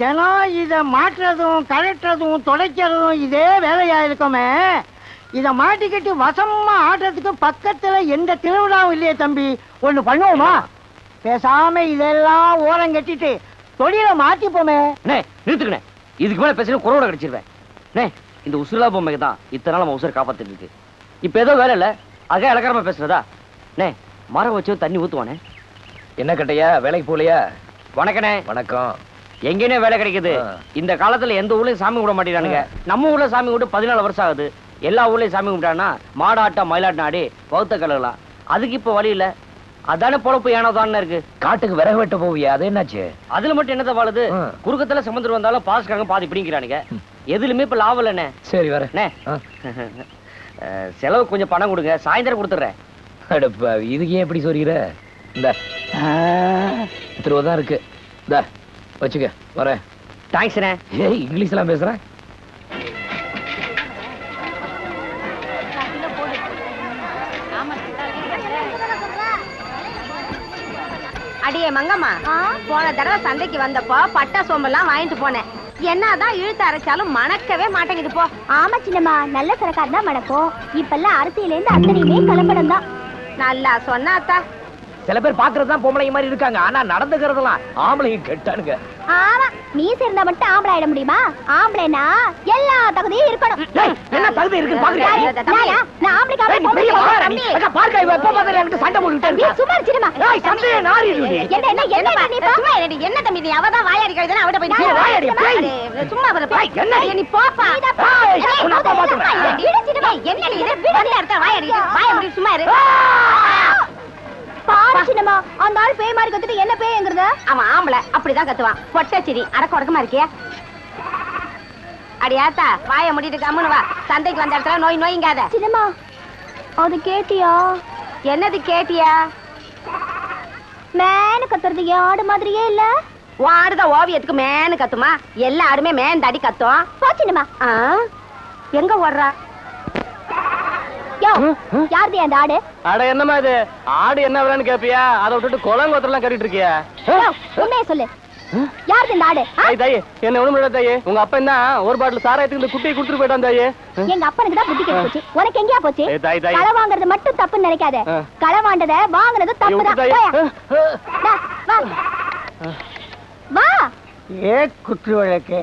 தினம் இத மாற்றுறதும் கழட்டுறதும் துடைக்கிறதும் இதே வேலையா இருக்குமே. இத மாட்டிக்கிட்டு வசமா ஆடுறதுக்கு பக்கத்துல எந்த திருவிழாவும் இல்லையே தம்பி. ஒண்ணு பண்ணுவோமா? பேசாம இதெல்லாம் ஓரம் கட்டிட்டு தொழில மாத்திப்போமே. நிறுத்துக்கணே, இதுக்கு மேல பேசணும் குறவோட கிடைச்சிருவேன். இந்த உசுரலா பொம்மைக்கு தான் இத்தனை நாள் நம்ம உசுரை காப்பாத்திட்டு இருக்கு. இப்ப ஏதோ வேலை இல்ல, அக இலக்காரமா பேசுறதா? மரம் வச்சு தண்ணி ஊத்துவானே. என்ன கட்டையா, வேலைக்கு போலையா? வணக்கண்ணே. வணக்கம். எங்கேனே வேலை கிடைக்குது? இந்த காலத்துல எந்த ஊர்லயும் சாமி கும்பிட மாட்டேங்கிறானுங்க. நம்ம ஊர்ல சாமி கும்பிட்டு 14 வருஷம் ஆகுது. எல்லா ஊர்லயும் சாமி கும்பிட்டானா மாடாட்டம் மயிலாட்டம் ஆடி பௌத்த கலகலாம். அதுக்கு இப்ப வழி இல்ல. அதானே பொழப்பு ஏனோதான் இருக்கு. காட்டுக்கு விறகு வெட்ட போவியா? அது என்னாச்சு? அதுல மட்டும் என்னத வாழுது? குறுக்கத்துல சமுத்திரம் வந்தாலும் பாஸ்காரங்க பாதி பிடிக்கிறானுங்க. எதுலுமே இப்ப லாபம் இல்லண்ணே. சரி வரேன். செலவு கொஞ்சம் பணம் கொடுங்க, சாயந்தரம் கொடுத்துறேன். இதுக்கு ஏன் எப்படி சொல்லிக்கிற? இந்த 10 ரூபா தான் இருக்கு, வச்சுக்க. வரேன். தேங்க்ஸ்ண்ணே. இங்கிலீஷ் எல்லாம் பேசுறேன். அடியே மங்கம்மா, போன தடவை சந்தைக்கு வந்தப்போ பட்டா சோம்பெல்லாம் வாங்கிட்டு போனேன். என்னதான் இழுத்து அரைச்சாலும் மணக்கவே மாட்டேங்குது போ. ஆமா சின்னம்மா, நல்ல சரக்கார் தான் மணக்கும். இப்பெல்லாம் அரிசியில இருந்து அத்தனையுமே கலப்படம் தான். நல்லா சொன்னாத்தா. சில பேர் பாக்குறதுதான் பொம்பளைங்க மாதிரி இருக்காங்க, ஆனா நடந்துக்கிறதெல்லாம் ஆம்பளைங்க கெட்டானுங்க. ஆமா, மீச இருந்தா மட்டும் ஆம்பளை ஆயிட முடியுமா? ஆம்பளைனா எல்லா தகுதியும் இருக்கணும். என்ன தகுதி இருக்கு பாக்குறியா? நான் ஆம்பளைக்கு சண்டை போட்டுட்டே சும்மா சின்னம்மா. என்ன என்ன என்ன நீ என்ன தம்பி, நீ அவதான் வாயாடி கழுதுனா அவட போய் சும்மா நீ போப்பா. என்ன நீ வாய முடி சும்மா இரு. பாரு சின்னம்மா, அந்த ஆள் பேய் மாதிரி கத்துட்டு என்ன பேய்ங்கிறது? அவன் ஆம்பளை அப்படிதான் கத்துவான். பொட்டச்சிரி அடக்க உடக்கமா இருக்கியா? அடியாத்தா வாய முடிட்டு கம்முன்னு வா. சந்தைக்கு வந்த இடத்துல நோய் நோய்ங்காத. சின்னம்மா, அது கேட்டியா? என்னது கேட்டியா? மேனு கத்துறது ஆடு மாதிரியே இல்ல. ஆடுதான் ஓவியத்துக்கு மேனு கத்துமா? எல்லா ஆடுமே மேன் தடி கத்தும். போ சின்னம்மா. எங்க ஓடுறா? யாருது அந்த ஆடு? அட என்னமா இது ஆடு என்ன விலைன்னு கேப்பியா? அதை விட்டுட்டு குளங்கோத்திரம் கட்டிட்டு இருக்கியா? உண்மையை சொல்லு, யாருது இந்த ஆடு? தாயே என்ன ஒண்ணு தாயே, உங்க அப்பா என்ன ஒரு பாட்டில் சாராயத்துக்கு இந்த குட்டியை கொடுத்துட்டு போயிட்டான் தாயே. எங்க அப்பனுக்கு தான் புத்தி கெட்டு போச்சு, உனக்கு எங்கயா போச்சு? களை வாங்குறது மட்டும் தப்புன்னு நினைக்காத, களை வாண்டத வாங்குறது தப்புதான். வா. ஏ குற்று வழக்கு,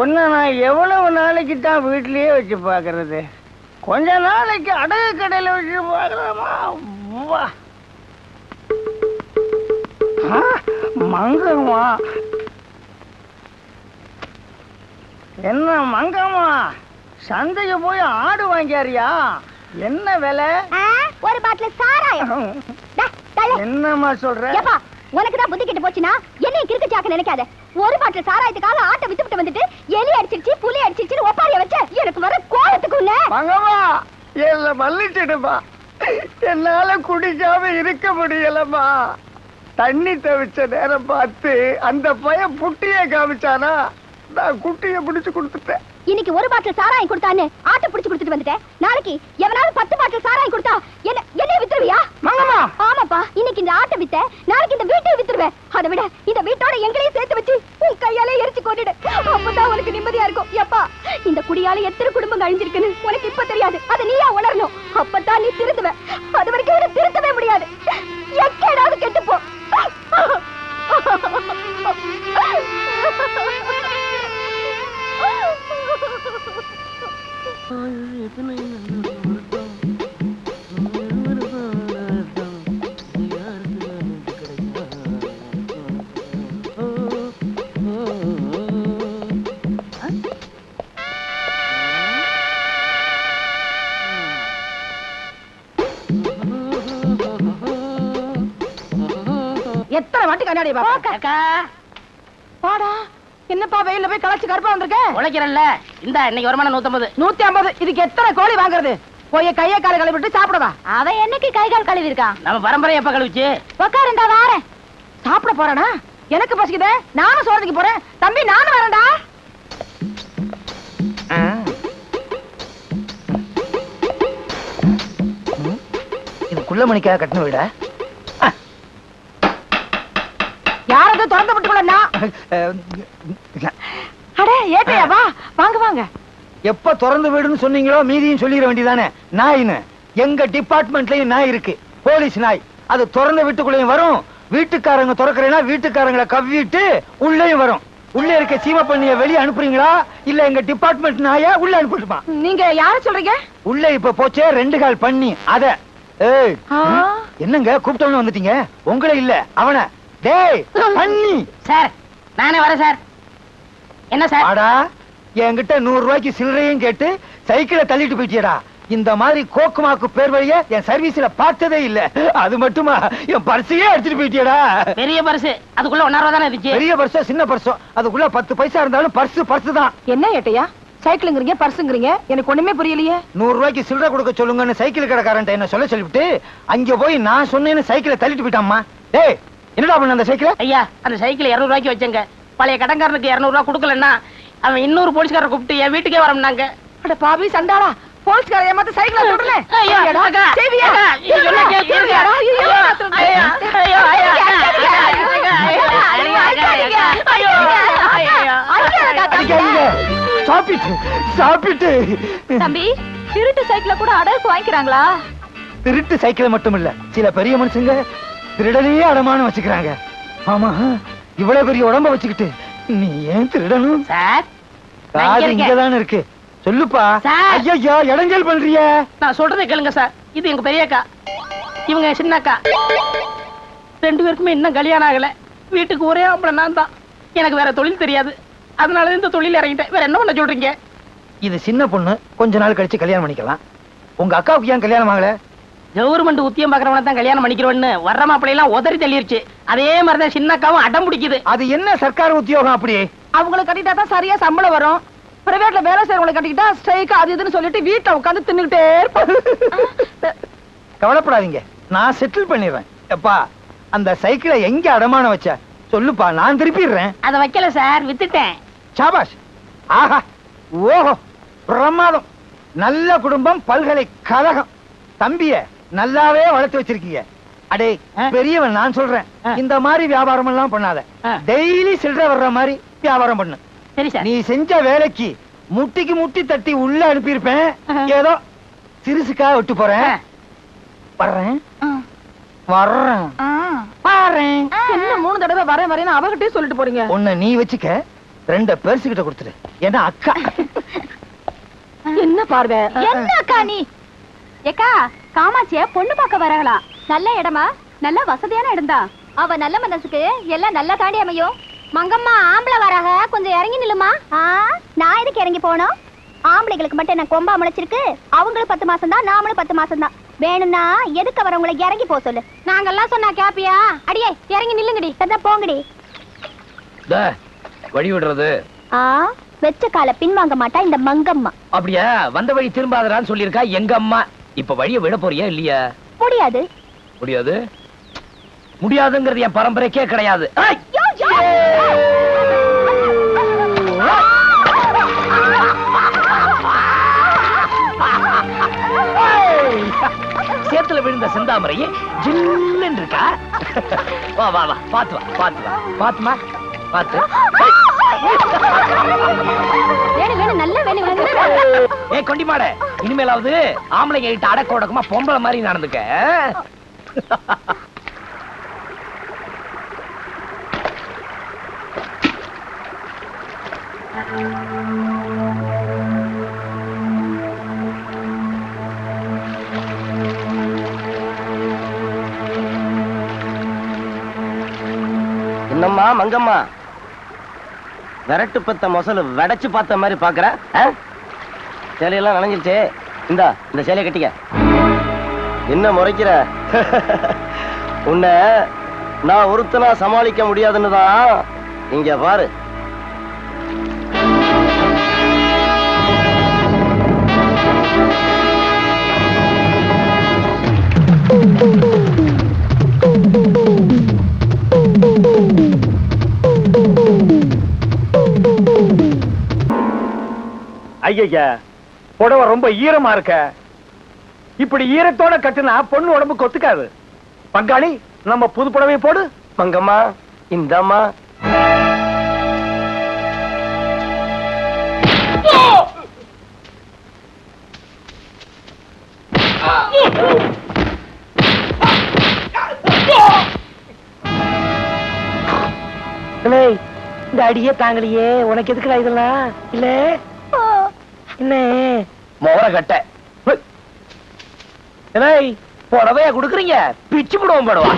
ஒன்னு நான் எவ்வளவு நாளைக்கு தான் வீட்லயே வச்சு பாக்குறது? கொஞ்ச நாளைக்கு அடகு கடையில வச்சு பாக்கலாமா? மங்கம்மா, என்ன மங்கம்மா, சந்தைக்கு போய் ஆடு வாங்கியாரியா? என்ன விலை? ஒரு பாட்டில் சாராயம். என்னம்மா சொல்ற? உனக்குதான் புத்தி கிட்ட போச்சுன்னா என்னையும் கிறுக்கு சாக்க நினைக்காத. ஒரு பாட்டில் சாராயத்துக்காக ஆட்டை வித்துட்டு வந்துட்டு எலி அடிச்சிருச்சு புலி அடிச்சிருச்சு ஒப்பாரிய வச்ச எனக்கு வர கோலத்துக்குள்ள மங்கம்மா என்ன மல்லிச்சிடுமா. என்னால குடிக்காம இருக்க முடியலம்மா. தண்ணி தவிச்ச நேரம் பார்த்து அந்த பையன் புட்டிய காமிச்சானா, நான் குட்டிய பிடிச்சு கொடுத்துட்டேன். இன்னைக்கு ஒரு பாட்டில் சாராயம் கொடுத்தான்னு ஆட்டை பிடிச்சு கொடுத்துட்டு வந்துட்டேன். நாளைக்கு எவனாவது 10 பாட்டில் சாராயம் கொடுத்தா என்ன வித்துருவியா? மங்கம்மா. ஆமாப்பா, இன்னைக்கு இந்த ஆட்டை வித்த நாளைக்கு இந்த வீட்டை வித்துருவேன். அதை விட இந்த வீட்டோட எங்களையும் சேர்த்து வச்சு உன் கையாலே எரிச்சு கொண்டுடு. அப்பதான் உனக்கு நிம்மதியா இருக்கும். எப்பா, இந்த குடியால எத்தனை குடும்பம் அழிஞ்சிருக்குன்னு உனக்கு இப்ப தெரியாது, அதை நீயா உணரணும். அப்பதான் நீ திருந்துவ. அது வரைக்கும் உனக்கு திருத்தவே முடியாது. எக்கேடாவது கெட்டுப்போ. எத்தனை வாட்டி கண்ணாடி பாடா? என்னப்பா வெயில்ல போய் களைச்சு கருப்பா வந்திருக்கேன்? உழைக்கிறல்ல, இந்த இன்னைக்கு வருமானம் 150. 150. இதுக்கு எத்தனை கோழி வாங்குறது? போய் கையை காலை கழுவிட்டு சாப்பிடவா? அவன் என்னைக்கு கை கால் கழுவி இருக்கான்? நம்ம பரம்பரை எப்ப கழுவிச்சு? உட்காருண்டா, வாரேன். சாப்பிட போறேனா? எனக்கு பசிக்குதே, நானும் சோறதுக்கு போறேன். தம்பி நானும் வரேன்டா. இது குள்ள மணிக்காக கட்டின வீடா? யாரது திறந்து விட்டுக்கொள்ளா? அடே ஏட்டையா வா வாங்க வாங்க. எப்ப திறந்து வீடுன்னு சொன்னீங்களோ மீதியும் சொல்லிட வேண்டியதானே. நாயின்னு எங்க டிபார்ட்மெண்ட்லயும் நாய் இருக்கு, போலீஸ் நாய். அது திறந்த வீட்டுக்குள்ளேயும் வரும், வீட்டுக்காரங்க திறக்கிறேன்னா வீட்டுக்காரங்களை கவ்விட்டு உள்ளேயும் வரும். உள்ள இருக்க சீம பண்ணிய வெளியே அனுப்புறீங்களா இல்ல எங்க டிபார்ட்மெண்ட் நாய உள்ள அனுப்பிட்டுமா? நீங்க யார சொல்றீங்க? உள்ள இப்ப போச்சே 2 கால் பண்ணி அத. ஏய் என்னங்க கூப்பிட்டவன வந்துட்டீங்க? உங்களே இல்ல அவன. டேய் பண்ணி. சார் நானே வரேன் சார். என்ன சார்? ஆடா என்கிட்ட 100 ரூபாய்க்கு சில்லறையும் கேட்டு சைக்கிளை தள்ளிட்டு போயிட்டியடா. இந்த மாதிரி கோக்குமாக்கு பேர் வழிய என் சர்வீஸ்ல பார்த்ததே இல்ல. அது மட்டுமா என் பர்ஸையே எடுத்துட்டு போயிட்டியடா. பெரிய பர்ஸ், அதுக்குள்ள 1 ரூபா தானே இருந்துச்சு. பெரிய பர்ஸோ சின்ன பர்ஸோ அதுக்குள்ள 10 பைசா இருந்தாலும் பர்ஸ் தான். என்ன ஏட்டையா சைக்கிள்ங்கறீங்க பர்ஸ்ங்கறீங்க? எனக்கு ஒண்ணுமே புரியலையே. 100 ரூபாய்க்கு சில்லறை கொடுக்க சொல்லுங்கன்னு சைக்கிள் கடைக்காரன்ட்ட என்ன சொல்லிவிட்டு அங்க போய் நான் சொன்னேன்னு சைக்கிளை தள்ளிட்டு போயிட்டாம்மா. டேய் என்னடா பண்ண அந்த சைக்கிளை? ஐயா அந்த சைக்கிள் 200 ரூபாய்க்கு வச்சங்க. பழைய கடன்காரனுக்கு 200 ரூபாய் கொடுக்கலன்னா அவன் இன்னொரு போலீஸ்காரரை கூப்பிட்டு என் வீட்டுக்கே வரம்னாங்க. அட பாவி சண்டாளா, போலீஸ்கார ஏமாத்த சைக்கிளை தொடல. ஐயா அக்கா சேவியா இதெல்லாம் கேக்குறீங்கடா? சாப்பிட்டு தம்பி திருட்டு சைக்கிள கூட அடகு வாங்கிக்கிறாங்களா? திருட்டு சைக்கிள் மட்டும் இல்ல, சில பெரிய மனுஷங்க திருடனையே அடமானம் வச்சுக்கிறாங்க. ஆமா இவ்வளவு பெரிய உடம்ப வச்சுக்கிட்டு நீ ஏன் திருடணும்? சார் காது இங்கதானே இருக்கு, சொல்லுப்பா. ஐயா இடைஞ்சல் பண்றிய. நான் சொல்றதை கேளுங்க சார். இது எங்க பெரிய அக்கா, இவங்க சின்ன அக்கா. 2 பேருக்குமே இன்னும் கல்யாணம் ஆகல. வீட்டுக்கு ஒரே ஆம்பளை நான் தான். எனக்கு வேற தொழில் தெரியாது, அதனால இந்த தொழில் இறங்கிட்டேன். வேற என்ன பண்ண சொல்றீங்க? இது சின்ன பொண்ணு, கொஞ்ச நாள் கழிச்சு கல்யாணம் பண்ணிக்கலாம். உங்க அக்காவுக்கு ஏன் கல்யாணம் ஆகல? கவர்மெண்ட் உத்தியம் பாக்குறவன தான் கல்யாணம் பண்ணிக்கிறோன்னு வர்ற மாப்பிள்ளை எல்லாம் உதறி தள்ளிருச்சு. அதே மாதிரிதான் சின்ன அக்காவும் அடம் பிடிக்குது. அது என்ன சர்க்கார் உத்தியோகம் அப்படி? அவங்களை கட்டிட்டா தான் சரியா சம்பளம் வரும். பிரைவேட்ல வேலை செய்யறவங்களை கட்டிக்கிட்டா ஸ்ட்ரைக் அது இதுன்னு சொல்லிட்டு வீட்டுல உட்காந்து தின்னுகிட்டே இருப்பேன். கவலைப்படாதீங்க, நான் செட்டில் பண்ணிடுறேன். எப்பா அந்த சைக்கிளை எங்க அடமானம் வச்ச சொல்லுப்பா, நான் திருப்பிடுறேன். அதை வைக்கல சார், வித்துட்டேன். சாபாஷ். ஆஹா ஓஹோ பிரமாதம். நல்ல குடும்பம், பல்கலைக்கழகம். தம்பிய நல்லாவே வளர்த்து வச்சிருக்கீங்க. அடே பெரியவன் நான் சொல்றேன், இந்த மாதிரி வியாபாரம் எல்லாம் பண்ணாத. டெய்லி சில்லறை வர்ற மாதிரி வியாபாரம் பண்ணு. சரி சார். நீ செஞ்ச வேலைக்கு முட்டிக்கு முட்டி தட்டி உள்ள அனுப்பியிருப்பேன். ஏதோ சிறுசுக்கா விட்டு போறேன். வர்றேன் வர்றேன் பாறேன். என்ன 3 தடவை வரேன் வரேன்னு அவகிட்டே சொல்லிட்டு போறீங்க? உன்னை நீ வச்சுக்க, 2 பேர்ஸ் கிட்ட கொடுத்துரு. ஏன்னா அக்கா. என்ன பார்வை? என்ன அக்கா நீ? ஏக்கா காமாட்சிய பொண்ணு பார்க்க வரங்களா? நல்ல இடமா? நல்ல வசதியான இடம்தான். அவ நல்ல மனசுக்கு எல்லாம் நல்லா தாண்டி அமையும். மங்கம்மா ஆம்பளை வராக, கொஞ்சம் இறங்கி நில்லுமா. நான் எதுக்கு இறங்கி போனோம்? ஆம்பளைகளுக்கு மட்டும் என்ன கொம்பா முளைச்சிருக்கு? அவங்களுக்கு 10 மாசம் தான், நாமளும் 10 மாசம் தான். வேணும்னா எதுக்கு வரவங்களை இறங்கி போக சொல்லு. நாங்கெல்லாம் சொன்னா கேப்பியா? அடியே இறங்கி நில்லுங்கடி. போங்கடி. வழி விடுறது வெச்ச கால பின் வாங்க மாட்டா இந்த மங்கம்மா. அப்படியா? வந்த வழி திரும்பாதரான்னு சொல்லியிருக்கா எங்க அம்மா. இப்ப வழிய விட போறியா இல்லையா? முடியாது. முடியாது முடியாதுங்கிறது என் பரம்பரைக்கே கிடையாது. சேத்துல விழுந்த செந்தாமரையே ஜில்லுன்னு இருக்கா. வா வா வா, பாத்து வா, பாத்து வா, பாத்துமா, பாத்து. நல்ல வேணும். ஏ கொண்டிமாட, இனிமேலாவது ஆம்பளைங்க கிட்ட அடக்க உடக்கமா பொம்பளை மாதிரி நடந்துக்க. என்னம்மா மங்கம்மா, விரட்டு பத்த மொசல் வெடைச்சு பார்த்த மாதிரி பாக்குற? சேலையெல்லாம் நனைஞ்சிருச்சு. இந்த சேலையை கட்டிக்க. என்ன முறைக்கிற? உன்னை நான் ஒருத்தனா சமாளிக்க முடியாதுன்னு தான். இங்க பாரு. ஐயா புடவை ரொம்ப ஈரமா இருக்க. இப்படி ஈரத்தோட கட்டுனா பொண்ணு உடம்புக்கு ஒத்துக்காது. பங்காளி நம்ம புது புடவை போடு. மங்கம்மா இந்தம்மா. அடியே தாங்கலையே, உனக்கு எதுக்குடா இதெல்லாம்? இல்ல என்ன மோர கட்ட புடவையா குடுக்குறீங்க? பிச்சு புடுவோம் படுவா.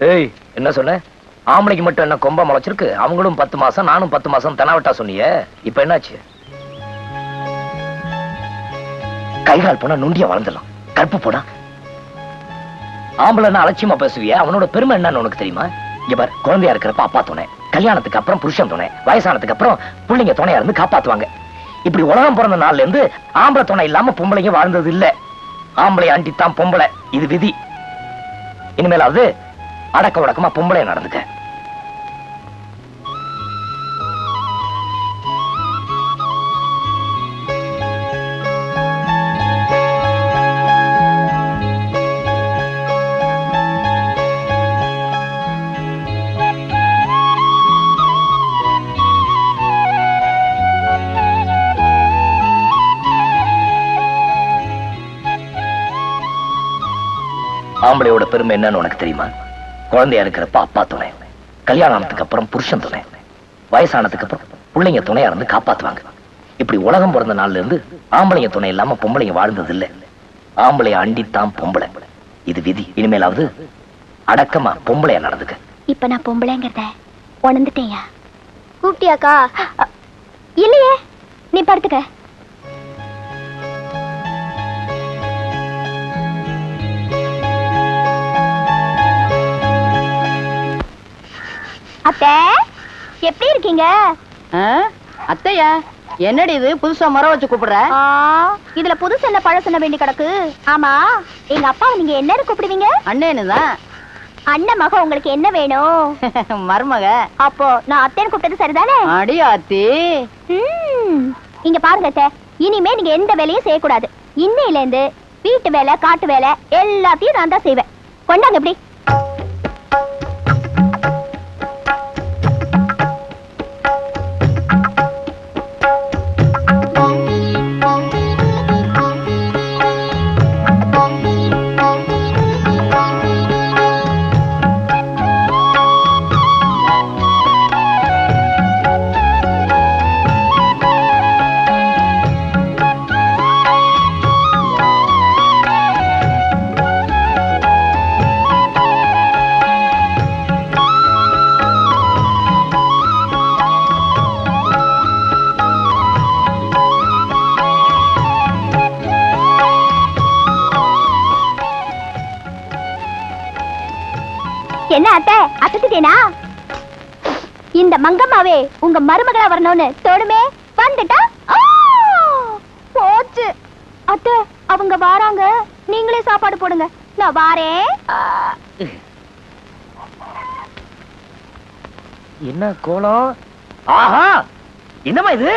ஏய், என்ன சொன்ன? ஆம்பளைக்கு மட்டும் என்ன கொம்ப முளைச்சிருக்கு? அவங்களும் 10 மாசம், நானும் 10 மாசம் தெனாவட்டா சொன்னியே. இப்ப என்னாச்சு? கைகால் போனா நுண்டிய வளர்ந்துடலாம், கற்பு போனா. ஆம்பளைன்னா அலட்சியமா பேசுவிய, அவனோட பெருமை என்னன்னு உனக்கு தெரியுமா? இங்க பார், குழந்தையா இருக்கிறப்ப அப்பா துணை, கல்யாணத்துக்கு அப்புறம் புருஷன் துணை, வயசானதுக்கு அப்புறம் பிள்ளைங்க துணையா இருந்து காப்பாத்துவாங்க. இப்படி உலகம் பிறந்த நாள்ல இருந்து ஆம்பளை துணை இல்லாம பொம்பளைங்க வாழ்ந்தது இல்ல. ஆம்பளை அண்டித்தான் பொம்பளை, இது விதி. இனிமேலாவது அடக்க உடக்கமா பொம்பளை நடந்துக்க. ஆம்பளையோட பெருமை என்னன்னு உனக்கு தெரியுமா? குழந்தையா இருக்கிறப்ப அப்பா துணை, கல்யாணத்துக்கு அப்புறம் புருஷன் துணை, வயசானதுக்கு அப்புறம் பிள்ளைங்க துணையா இருந்து காப்பாத்துவாங்க. இப்படி உலகம் பிறந்த நாள்ல இருந்து ஆம்பளைங்க துணை இல்லாம பொம்பளைங்க வாழ்ந்தது இல்ல. ஆம்பளைய அண்டித்தான் பொம்பளை, இது விதி. இனிமேலாவது அடக்கமா பொம்பளையா நடந்துக்க. இப்ப நான் பொம்பளைங்கிறத உணர்ந்துட்டேயா? கூப்பிட்டியாக்கா? இல்லையே, நீ படுத்துக்க. அத்தை, எப்படி இருக்கீங்க? அத்தையா, என்னடி இது புதுசா மரம் வச்சு கூப்பிடுற? இதுல புதுசு என்ன பழசு என்ன வேண்டி கிடக்கு? ஆமா, எங்க அப்பாவை நீங்க என்ன கூப்பிடுவீங்க? அண்ணேனுதான். அண்ணன் மக உங்களுக்கு என்ன வேணும்? மருமக. அப்போ நான் அத்தைன்னு கூப்பிட்டது சரிதானே? அடி ஆத்தி. இங்க பாருங்க அத்தை, இனிமே நீங்க எந்த வேலையும் செய்யக்கூடாது. இன்னையில இருந்து வீட்டு வேலை, காட்டு வேலை எல்லாத்தையும் நான் தான் செய்வேன். கொண்டாங்க எப்படி? என்ன அத்தை, அசத்திட்டேனா? இந்த மங்கம்மாவே உங்க மருமகளா வரணும்னு தோடுமே வந்துட்டா போச்சு. அத்தை, அவங்க வாராங்க, நீங்களே சாப்பாடு போடுங்க, நான் வாரேன். என்ன கோலம்? ஆஹா, என்னமா இது?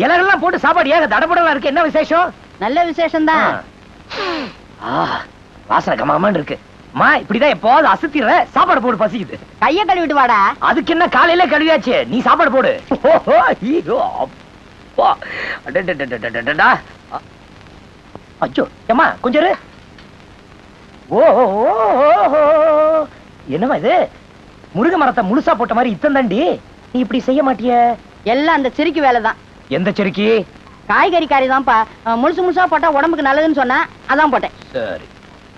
இலகெல்லாம் போட்டு சாப்பாடு ஏக தடபடலாம் இருக்கு. என்ன விசேஷம்? நல்ல விசேஷம் தான். வாசனை கமாமன்னு இருக்கு. மா இப்படிதான் எப்போது அசத்திர சாப்பாடு போடு, பசிக்குது. கைய கழுவிட்டு வாடா. அதுக்கு என்ன காலையில கழுவியாச்சு, நீ சாப்பாடு போடு. அச்சோ ஏமா கொஞ்சம் இரு. என்னமா இது, முருக மரத்தை முழுசா போட்ட மாதிரி இத்தந்தாண்டி. நீ இப்படி செய்ய மாட்டிய? எல்லாம் அந்த சிரிக்கு வேலைதான். எந்த செருக்கி? காய்கறி காரி தான்ப்பா. முழுசு முழுசா போட்டா உடம்புக்கு நல்லதுன்னு சொன்னா அதான் போட்டேன். சரி